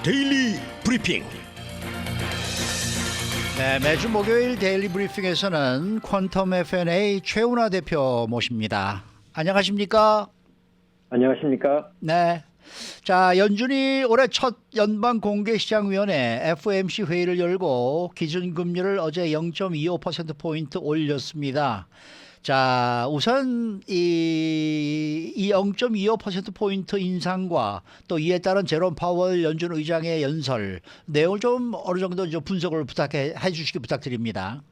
데일리 브리핑. 네, 매주 목요일 데일리 브리핑에서는 퀀텀 F&A 최운하 대표 모십니다. 안녕하십니까? 안녕하십니까? 네. 자, 연준이 올해 첫 연방공개시장위원회 FOMC 회의를 열고 기준금리를 어제 0.25%포인트 올렸습니다. 자, 우선 이 0.25%포인트 인상과 또 이에 따른 제롬 파월 연준 의장의 연설 내용을 좀 어느 정도 좀 분석을 해 주시기 부탁드립니다.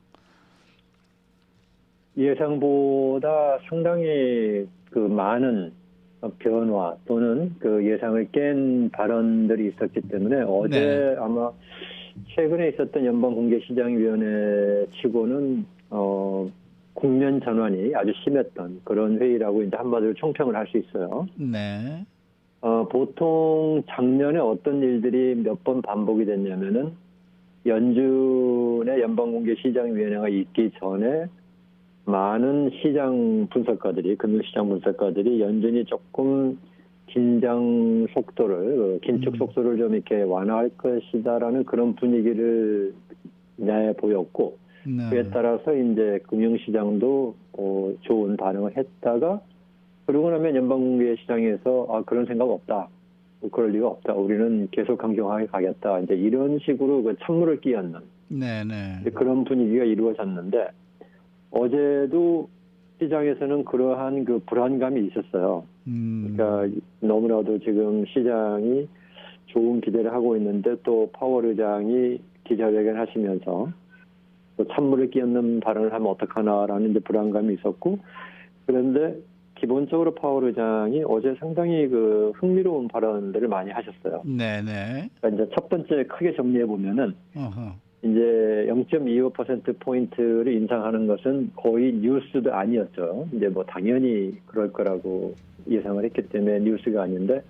예상보다 상당히 그 많은 변화 또는 그 예상을 깬 발언들이 있었기 때문에 어제 네. 아마 최근에 있었던 연방공개시장위원회 치고는 국면 전환이 아주 심했던 그런 회의라고 이제 한마디로 총평을 할 수 있어요. 네. 보통 작년에 어떤 일들이 몇 번 반복이 됐냐면은 연준의 연방공개시장위원회가 있기 전에 많은 시장 분석가들이, 금융시장 분석가들이 연준이 조금 긴장 속도를, 긴축 속도를 좀 이렇게 완화할 것이다라는 그런 분위기를 내보였고, 네. 그에 따라서 이제 금융시장도 좋은 반응을 했다가, 그러고 나면 연방공개 시장에서 그런 생각 없다. 그럴 리가 없다. 우리는 계속 강경하게 가겠다. 이제 이런 식으로 그 찬물을 끼얹는 네. 그런 분위기가 이루어졌는데, 어제도 시장에서는 그러한 그 불안감이 있었어요. 그러니까 너무나도 지금 시장이 좋은 기대를 하고 있는데 또 파월 의장이 기자회견 하시면서 또 찬물을 끼얹는 발언을 하면 어떡하나라는 이제 불안감이 있었고, 그런데 기본적으로 파월 의장이 어제 상당히 그 흥미로운 발언들을 많이 하셨어요. 네. 그러니까 이제 첫 번째 크게 정리해 보면은 이제 0.25%포인트를 인상하는 것은 거의 뉴스도 아니었죠. 이제 뭐 당연히 그럴 거라고 예상을 했기 때문에 뉴스가 아닌데,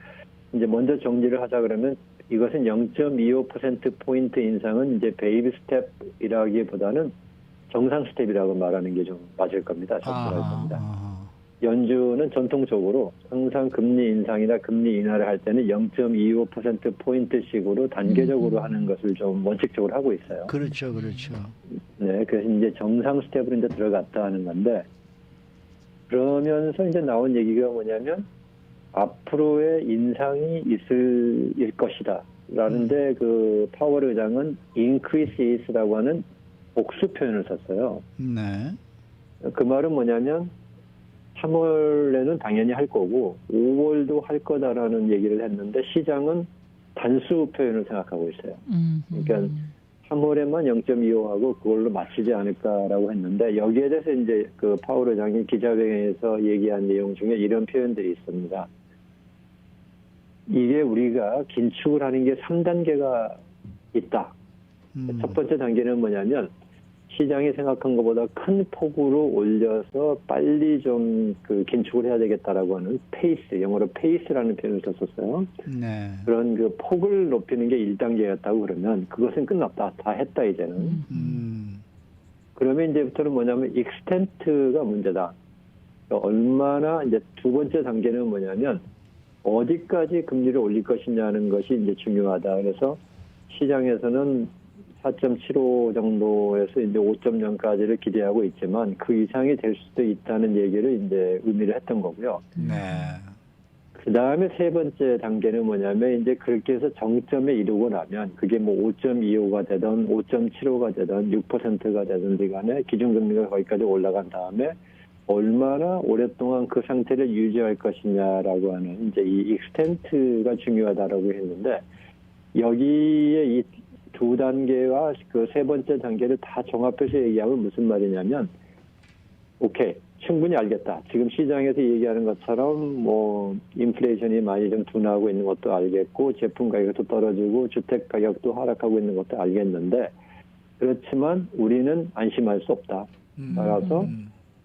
이제 먼저 정리를 하자 그러면 이것은 0.25%포인트 인상은 이제 베이비 스텝이라기보다는 정상 스텝이라고 말하는 게 좀 맞을 겁니다. 적절할 겁니다. 연준은 전통적으로 항상 금리 인상이나 금리 인하를 할 때는 0.25%포인트씩으로 단계적으로 하는 것을 좀 원칙적으로 하고 있어요. 그렇죠. 네, 그래서 이제 정상 스텝으로 이제 들어갔다 하는 건데, 그러면서 이제 나온 얘기가 뭐냐면, 앞으로의 인상이 있을 것이다. 라는데, 그 파월 의장은 increases라고 하는 복수 표현을 썼어요. 네. 그 말은 뭐냐면, 3월에는 당연히 할 거고 5월도 할 거다라는 얘기를 했는데 시장은 단수 표현을 생각하고 있어요. 그러니까 3월에만 0.25하고 그걸로 마치지 않을까라고 했는데, 여기에 대해서 이제 그 파월 의장이 기자회견에서 얘기한 내용 중에 이런 표현들이 있습니다. 이게 우리가 긴축을 하는 게 3단계가 있다. 첫 번째 단계는 뭐냐면 시장이 생각한 것보다 큰 폭으로 올려서 빨리 좀 그 긴축을 해야 되겠다라고 하는 페이스, 영어로 페이스라는 표현을 썼었어요. 네. 그런 그 폭을 높이는 게 1단계였다고 그러면 그것은 끝났다. 다 했다, 이제는. 그러면 이제부터는 뭐냐면 익스텐트가 문제다. 그러니까 얼마나, 이제 두 번째 단계는 뭐냐면 어디까지 금리를 올릴 것이냐는 것이 이제 중요하다. 그래서 시장에서는 4.75 정도에서 이제 5.0까지를 기대하고 있지만 그 이상이 될 수도 있다는 얘기를 이제 의미를 했던 거고요. 네. 그 다음에 세 번째 단계는 뭐냐면 이제 그렇게 해서 정점에 이르고 나면 그게 뭐 5.25가 되든 5.75가 되든 6%가 되든지 간에 기준금리가 거기까지 올라간 다음에 얼마나 오랫동안 그 상태를 유지할 것이냐라고 하는 이제 이 익스텐트가 중요하다라고 했는데, 여기에 이 두 단계와 그 세 번째 단계를 다 종합해서 얘기하면 무슨 말이냐면, 오케이, 충분히 알겠다. 지금 시장에서 얘기하는 것처럼 뭐 인플레이션이 많이 좀 둔화하고 있는 것도 알겠고, 제품 가격도 떨어지고 주택 가격도 하락하고 있는 것도 알겠는데, 그렇지만 우리는 안심할 수 없다. 따라서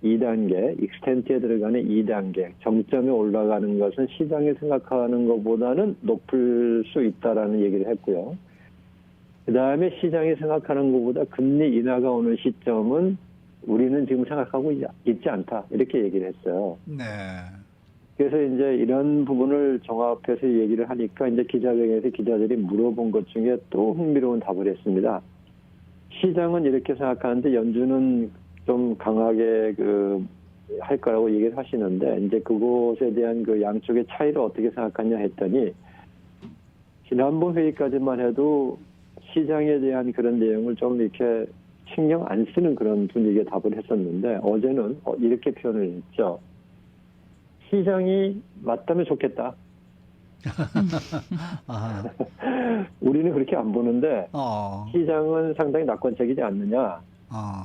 2단계, 익스텐트에 들어가는 2단계, 정점에 올라가는 것은 시장이 생각하는 것보다는 높을 수 있다라는 얘기를 했고요. 그 다음에 시장이 생각하는 것보다 금리 인하가 오는 시점은 우리는 지금 생각하고 있지 않다. 이렇게 얘기를 했어요. 네. 그래서 이제 이런 부분을 종합해서 얘기를 하니까 이제 기자회견에서 기자들이 물어본 것 중에 또 흥미로운 답을 했습니다. 시장은 이렇게 생각하는데 연준은 좀 강하게 할 거라고 얘기를 하시는데 이제 그것에 대한 그 양쪽의 차이를 어떻게 생각하냐 했더니 지난번 회의까지만 해도 시장에 대한 그런 내용을 좀 이렇게 신경 안 쓰는 그런 분위기에 답을 했었는데 어제는 이렇게 표현을 했죠. 시장이 맞다면 좋겠다. 아, 우리는 그렇게 안 보는데 어, 시장은 상당히 낙관적이지 않느냐. 어,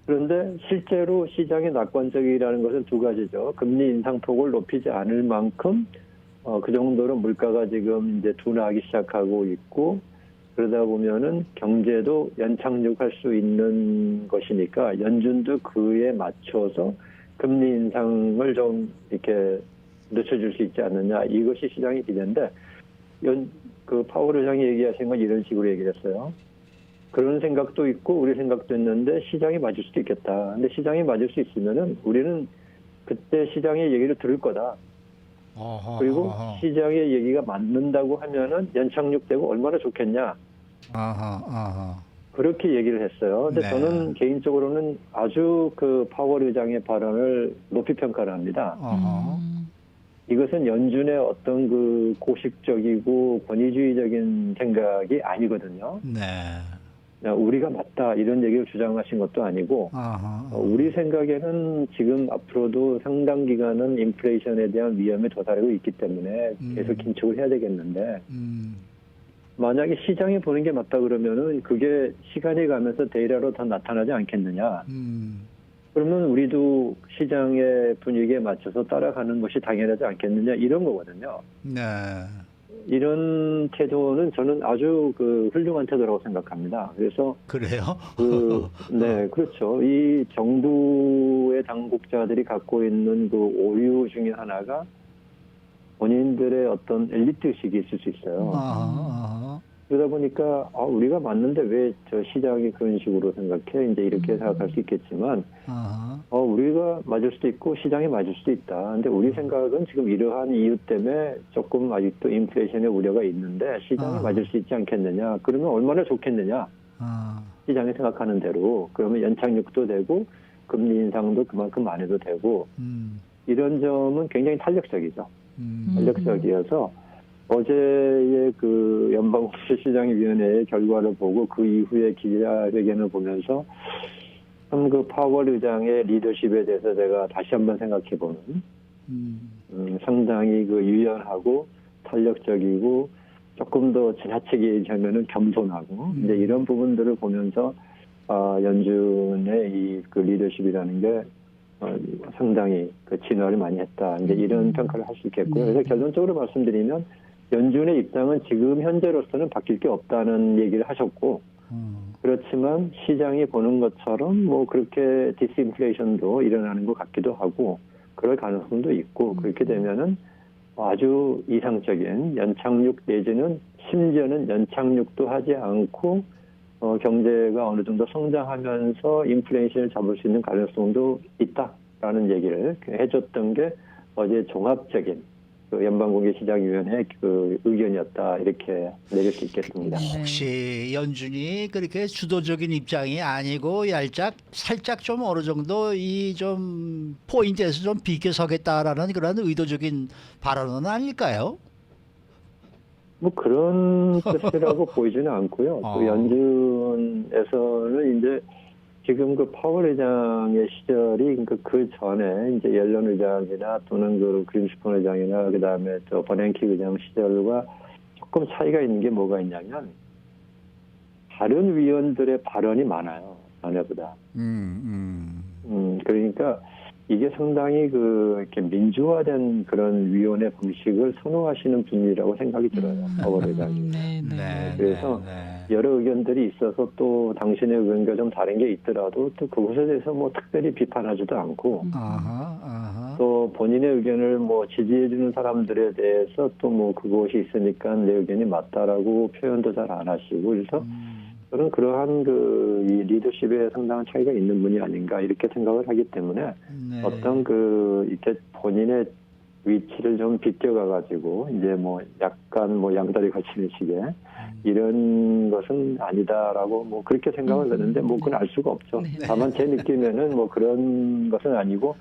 그런데 실제로 시장의 낙관적이라는 것은 두 가지죠. 금리 인상폭을 높이지 않을 만큼 그 정도로 물가가 지금 이제 둔화하기 시작하고 있고 그러다 보면은 경제도 연착륙할 수 있는 것이니까 연준도 그에 맞춰서 금리 인상을 좀 이렇게 늦춰줄 수 있지 않느냐. 이것이 시장의 기대인데 그 파월 의장이 얘기하신 건 이런 식으로 얘기를 했어요. 그런 생각도 있고 우리 생각도 있는데 시장이 맞을 수도 있겠다. 근데 시장이 맞을 수 있으면은 우리는 그때 시장의 얘기를 들을 거다. 어허, 그리고 어허, 시장의 얘기가 맞는다고 하면은 연착륙되고 얼마나 좋겠냐. 어허, 어허. 그렇게 얘기를 했어요. 근데 네. 저는 개인적으로는 아주 그 파월 의장의 발언을 높이 평가를 합니다. 어허. 이것은 연준의 어떤 그 고식적이고 권위주의적인 생각이 아니거든요. 네. 우리가 맞다 이런 얘기를 주장하신 것도 아니고 어허, 우리 생각에는 지금 앞으로도 상당 기간은 인플레이션에 대한 위험에 도달하고 있기 때문에 계속 긴축을 해야 되겠는데 만약에 시장이 보는 게 맞다 그러면은 그게 시간이 가면서 데이터로 더 나타나지 않겠느냐. 그러면 우리도 시장의 분위기에 맞춰서 따라가는 것이 당연하지 않겠느냐 이런 거거든요. 네. 이런 태도는 저는 아주 훌륭한 태도라고 생각합니다. 그래서 그래요? 네, 그렇죠. 이 정부의 당국자들이 갖고 있는 그 오류 중에 하나가 본인들의 어떤 엘리트 의식이 있을 수 있어요. 어허, 그러다 보니까 우리가 맞는데 왜 저 시장이 그런 식으로 생각해? 이제 이렇게 생각할 수 있겠지만 어허. 우리가 맞을 수도 있고 시장이 맞을 수도 있다. 근데 우리 생각은 지금 이러한 이유 때문에 조금 아직도 인플레이션의 우려가 있는데 시장이 맞을 수 있지 않겠느냐. 그러면 얼마나 좋겠느냐. 시장이 생각하는 대로. 그러면 연착륙도 되고 금리 인상도 그만큼 안 해도 되고 이런 점은 굉장히 탄력적이죠. 탄력적이어서 어제의 그 연방시장위원회의 결과를 보고 그 이후에 기자회견을 보면서 참 그 파월 의장의 리더십에 대해서 제가 다시 한번 생각해보는 상당히 그 유연하고 탄력적이고 조금 더 지나치게 얘기하면은 겸손하고 이제 이런 부분들을 보면서 연준의 이 그 리더십이라는 게 상당히 그 진화를 많이 했다. 이제 이런 평가를 할 수 있겠고요. 그래서 결론적으로 말씀드리면 연준의 입장은 지금 현재로서는 바뀔 게 없다는 얘기를 하셨고 그렇지만 시장이 보는 것처럼 뭐 그렇게 디스인플레이션도 일어나는 것 같기도 하고 그럴 가능성도 있고 그렇게 되면은 아주 이상적인 연착륙 내지는 심지어는 연착륙도 하지 않고 경제가 어느 정도 성장하면서 인플레이션을 잡을 수 있는 가능성도 있다라는 얘기를 해줬던 게 어제 종합적인 그 연방공개시장위원회 그 의견이었다 이렇게 내릴 수 있겠습니다. 혹시 연준이 그렇게 주도적인 입장이 아니고 살짝 좀 어느 정도 이 좀 포인트에서 좀 비켜서겠다라는 그런 의도적인 발언은 아닐까요? 뭐 그런 뜻이라고 보이지는 않고요. 그 연준에서는 이제 지금 그 파월 의장의 시절이 그러니까 그 전에 이제 옐런 의장이나 또는 그 그린스펀 의장이나 그 다음에 또 버냉키 의장 시절과 조금 차이가 있는 게 뭐가 있냐면 다른 위원들의 발언이 많아요. 전에보다. 그러니까 이게 상당히 이렇게 민주화된 그런 위원회 방식을 선호하시는 분이라고 생각이 들어요. 파월 의장이. 네, 그래서 여러 의견들이 있어서 또 당신의 의견과 좀 다른 게 있더라도 또 그것에 대해서 뭐 특별히 비판하지도 않고 또 본인의 의견을 뭐 지지해주는 사람들에 대해서 또 뭐 그것이 있으니까 내 의견이 맞다라고 표현도 잘 안 하시고 그래서 저는 그러한 이 리더십에 상당한 차이가 있는 분이 아닌가 이렇게 생각을 하기 때문에 어떤 이렇게 본인의 위치를 좀 비껴가 가지고 이제 뭐 약간 뭐 양다리 걸치는 식의 이런 것은 아니다라고 뭐 그렇게 생각을 하는데 뭐 그건 알 수가 없죠. 네. 다만 제 느낌에는 뭐 그런 것은 아니고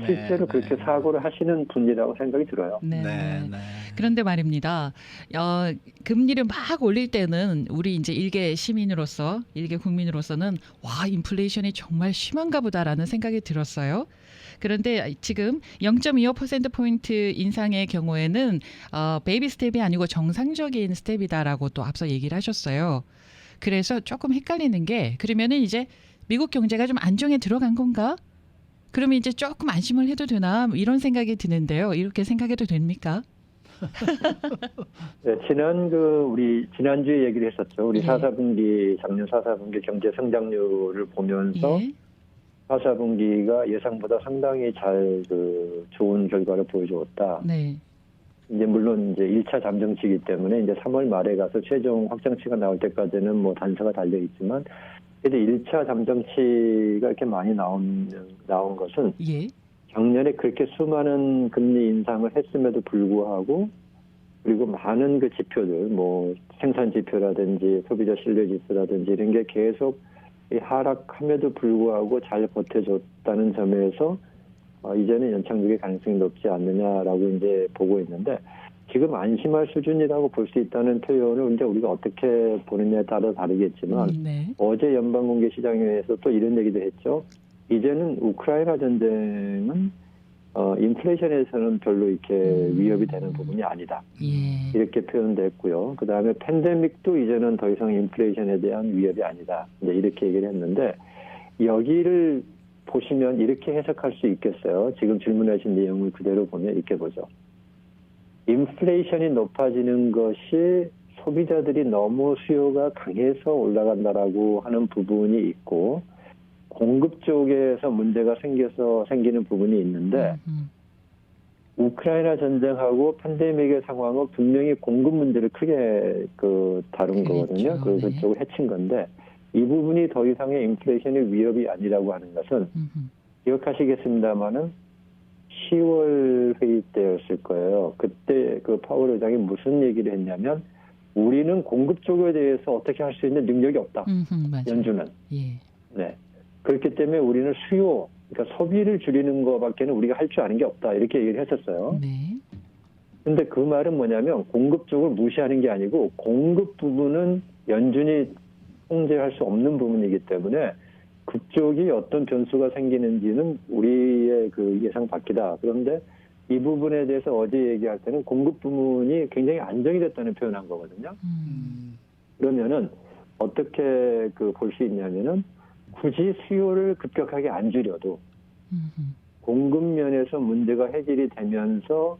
실제로 그렇게 사고를 하시는 분이라고 생각이 들어요. 네. 네, 네. 그런데 말입니다. 금리를 막 올릴 때는 우리 이제 일개 시민으로서, 일개 국민으로서는 와, 인플레이션이 정말 심한가 보다라는 생각이 들었어요. 그런데 지금 0.25%포인트 인상의 경우에는 베이비 스텝이 아니고 정상적인 스텝이다라고 또 앞서 얘기를 하셨어요. 그래서 조금 헷갈리는 게 그러면은 이제 미국 경제가 좀 안정에 들어간 건가? 그러면 이제 조금 안심을 해도 되나? 이런 생각이 드는데요. 이렇게 생각해도 됩니까? 네, 우리 지난주에 얘기를 했었죠. 우리 예. 4사분기 작년 4사분기 경제 성장률을 보면서 예. 4사분기가 예상보다 상당히 좋은 결과를 보여주었다. 네. 이제 물론 이제 1차 잠정치이기 때문에 이제 3월 말에 가서 최종 확정치가 나올 때까지는 뭐 단서가 달려 있지만 그래도 1차 잠정치가 이렇게 많이 나온 것은 예. 작년에 그렇게 수많은 금리 인상을 했음에도 불구하고 그리고 많은 그 지표들 뭐 생산 지표라든지 소비자 신뢰 지수라든지 이런 게 계속 하락함에도 불구하고 잘 버텨줬다는 점에서 이제는 연착륙의 가능성이 높지 않느냐라고 이제 보고 있는데 지금 안심할 수준이라고 볼 수 있다는 표현을 이제 우리가 어떻게 보느냐에 따라 다르겠지만 네. 어제 연방공개시장에서 또 이런 얘기도 했죠. 이제는 우크라이나 전쟁은 인플레이션에서는 별로 이렇게 위협이 되는 부분이 아니다. 예. 이렇게 표현됐고요. 그 다음에 팬데믹도 이제는 더 이상 인플레이션에 대한 위협이 아니다. 이제 이렇게 얘기를 했는데 여기를 보시면 이렇게 해석할 수 있겠어요. 지금 질문하신 내용을 그대로 보면 이렇게 보죠. 인플레이션이 높아지는 것이 소비자들이 너무 수요가 강해서 올라간다라고 하는 부분이 있고 공급 쪽에서 문제가 생기는 부분이 있는데 우크라이나 전쟁하고 팬데믹의 상황은 분명히 공급 문제를 크게 다룬 거거든요. 그렇죠. 네. 그쪽을 해친 건데 이 부분이 더 이상의 인플레이션의 위협이 아니라고 하는 것은 기억하시겠습니다마는 10월 회의 때였을 거예요. 그때 그 파월 의장이 무슨 얘기를 했냐면 우리는 공급 쪽에 대해서 어떻게 할 수 있는 능력이 없다. 맞아요. 연준은. 예. 네. 그렇기 때문에 우리는 수요, 그러니까 소비를 줄이는 것밖에는 우리가 할 줄 아는 게 없다. 이렇게 얘기를 했었어요. 네. 근데 그 말은 뭐냐면 공급 쪽을 무시하는 게 아니고 공급 부분은 연준이 통제할 수 없는 부분이기 때문에 그쪽이 어떤 변수가 생기는지는 우리의 그 예상 밖이다. 그런데 이 부분에 대해서 어제 얘기할 때는 공급 부분이 굉장히 안정이 됐다는 표현한 거거든요. 그러면은 어떻게 볼 수 있냐면은 굳이 수요를 급격하게 안 줄여도 공급 면에서 문제가 해결이 되면서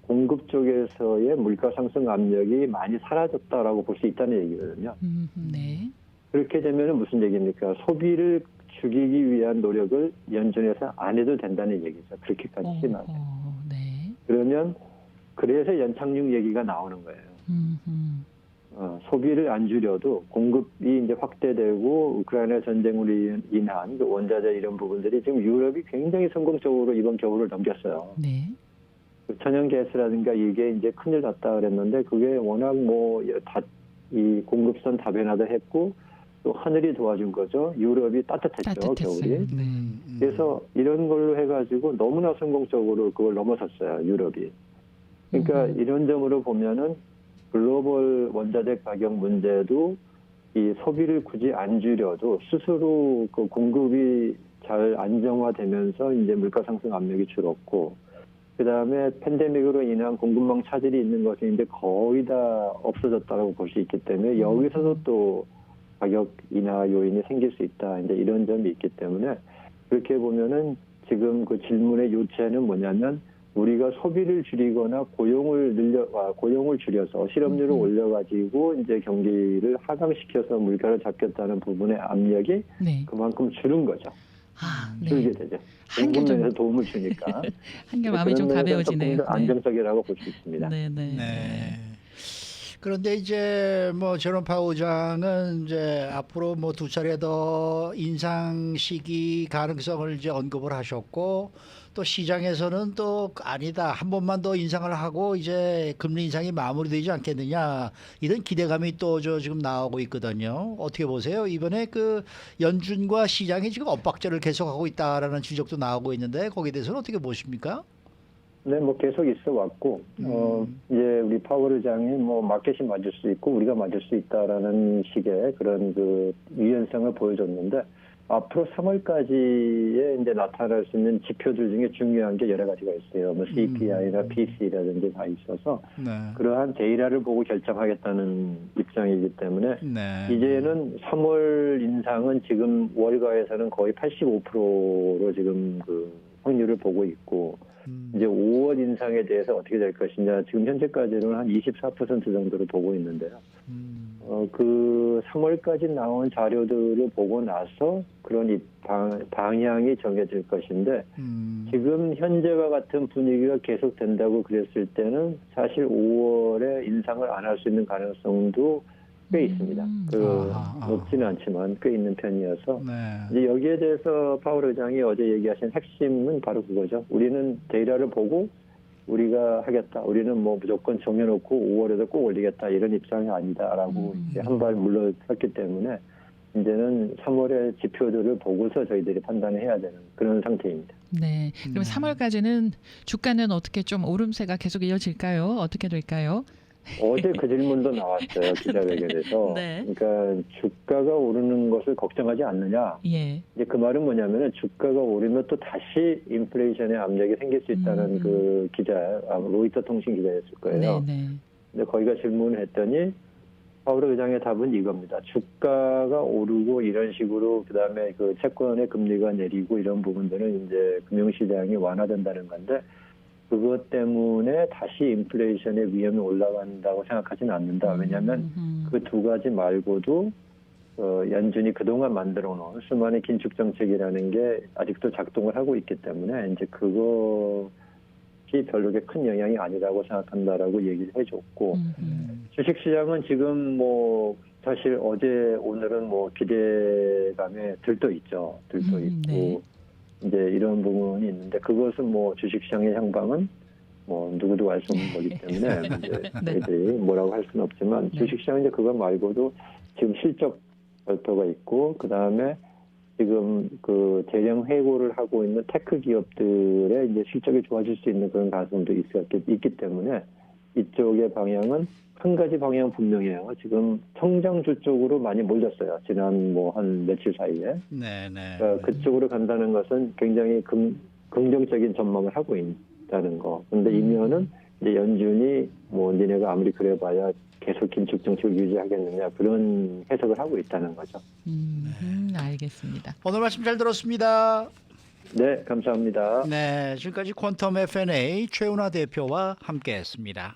공급 쪽에서의 물가 상승 압력이 많이 사라졌다라고 볼 수 있다는 얘기거든요. 네. 그렇게 되면 무슨 얘기입니까? 소비를 죽이기 위한 노력을 연준에서 안 해도 된다는 얘기죠. 그렇게까지 심하게. 네. 그러면 그래서 연착륙 얘기가 나오는 거예요. 소비를 안 줄여도 공급이 이제 확대되고 우크라이나 전쟁으로 인한 그 원자재 이런 부분들이 지금 유럽이 굉장히 성공적으로 이번 겨울을 넘겼어요. 네. 천연가스라든가 이게 이제 큰일 났다 그랬는데 그게 워낙 이 공급선 다변화도 했고 또 하늘이 도와준 거죠. 유럽이 따뜻했죠, 겨울이. 네. 그래서 이런 걸로 해가지고 너무나 성공적으로 그걸 넘어섰어요, 유럽이. 그러니까 이런 점으로 보면은 글로벌 원자재 가격 문제도 이 소비를 굳이 안 줄여도 스스로 그 공급이 잘 안정화되면서 이제 물가 상승 압력이 줄었고, 그 다음에 팬데믹으로 인한 공급망 차질이 있는 것이 이제 거의 다 없어졌다고 볼 수 있기 때문에 여기서도 또 가격 인하 요인이 생길 수 있다. 이제 이런 점이 있기 때문에 그렇게 보면은 지금 그 질문의 요체는 뭐냐면 우리가 소비를 줄이거나 고용을 줄여서 실업률을 올려가지고 이제 경기를 하강시켜서 물가를 잡겠다는 부분의 압력이 네. 그만큼 줄은 거죠. 네. 줄게 되죠. 공급 면에서 도움을 주니까. 한결 마음이 좀 가벼워지네요. 조금 더 안정적이라고 볼 수 있습니다. 네. 네. 그런데 이제 뭐 제롬 파월 의장은 이제 앞으로 뭐 두 차례 더 인상 시기 가능성을 이제 언급을 하셨고 또 시장에서는 또 아니다 한 번만 더 인상을 하고 이제 금리 인상이 마무리되지 않겠느냐 이런 기대감이 또 저 지금 나오고 있거든요. 어떻게 보세요? 이번에 그 연준과 시장이 지금 엇박자를 계속하고 있다라는 지적도 나오고 있는데 거기에 대해서는 어떻게 보십니까? 네, 뭐 계속 있어 왔고, 이제 우리 파월 의장이 뭐 마켓이 맞을 수 있고 우리가 맞을 수 있다라는 식의 그런 그 유연성을 보여줬는데 앞으로 3월까지에 이제 나타날 수 있는 지표들 중에 중요한 게 여러 가지가 있어요. 뭐 CPI나 PC라든지 다 있어서 네. 그러한 데이터를 보고 결정하겠다는 입장이기 때문에 네. 이제는 3월 인상은 지금 월가에서는 거의 85%로 지금 그 확률을 보고 있고 이제 5월 인상에 대해서 어떻게 될 것이냐 지금 현재까지는 한 24% 정도를 보고 있는데요. 그 3월까지 나온 자료들을 보고 나서 그런 방향이 정해질 것인데 지금 현재와 같은 분위기가 계속 된다고 그랬을 때는 사실 5월에 인상을 안 할 수 있는 가능성도 꽤 있습니다. 높지는 않지만 꽤 있는 편이어서 네. 이제 여기에 대해서 파월 의장이 어제 얘기하신 핵심은 바로 그거죠. 우리는 데이터를 보고 우리가 하겠다. 우리는 뭐 무조건 정해놓고 5월에도 꼭 올리겠다. 이런 입장이 아니다라고 한 발 물러섰기 때문에 이제는 3월의 지표들을 보고서 저희들이 판단을 해야 되는 그런 상태입니다. 네. 그럼 3월까지는 주가는 어떻게 좀 오름세가 계속 이어질까요? 어떻게 될까요? 어제 그 질문도 나왔어요. 기자회견에서. 네. 그러니까 주가가 오르는 것을 걱정하지 않느냐. 예. 이제 그 말은 뭐냐면은 주가가 오르면 또 다시 인플레이션의 압력이 생길 수 있다는 그 기자, 로이터 통신 기자였을 거예요. 네, 네. 근데 거기가 질문을 했더니 파월 의장의 답은 이겁니다. 주가가 오르고 이런 식으로 그다음에 그 채권의 금리가 내리고 이런 부분들은 이제 금융시장이 완화된다는 건데 그것 때문에 다시 인플레이션의 위험이 올라간다고 생각하지는 않는다. 왜냐하면 그 두 가지 말고도 연준이 그동안 만들어 놓은 수많은 긴축 정책이라는 게 아직도 작동을 하고 있기 때문에 이제 그것이 별로 큰 영향이 아니라고 생각한다라고 얘기를 해줬고 주식시장은 지금 뭐 사실 어제 오늘은 뭐 기대감에 들떠 있죠. 들떠 있고 네. 이제 이런 부분이 있는데 그것은 뭐 주식시장의 향방은 뭐 누구도 알 수 없는 거기 때문에 이제 네. 저희들이 뭐라고 할 수는 없지만 주식시장은 이제 그거 말고도 지금 실적 발표가 있고 그 다음에 지금 그 대량 해고를 하고 있는 테크 기업들의 이제 실적이 좋아질 수 있는 그런 가능성도 있기 때문에 이쪽의 방향은 한 가지 방향은 분명해요. 지금 성장주 쪽으로 많이 몰렸어요. 지난 뭐 한 며칠 사이에. 네, 네. 그러니까 그쪽으로 간다는 것은 굉장히 긍정적인 전망을 하고 있다는 거. 그런데 이면은 이제 연준이 뭐 니네가 아무리 그래봐야 계속 긴축 정책을 유지하겠느냐 그런 해석을 하고 있다는 거죠. 알겠습니다. 오늘 말씀 잘 들었습니다. 네, 감사합니다. 네, 지금까지 퀀텀 F&A 최은하 대표와 함께했습니다.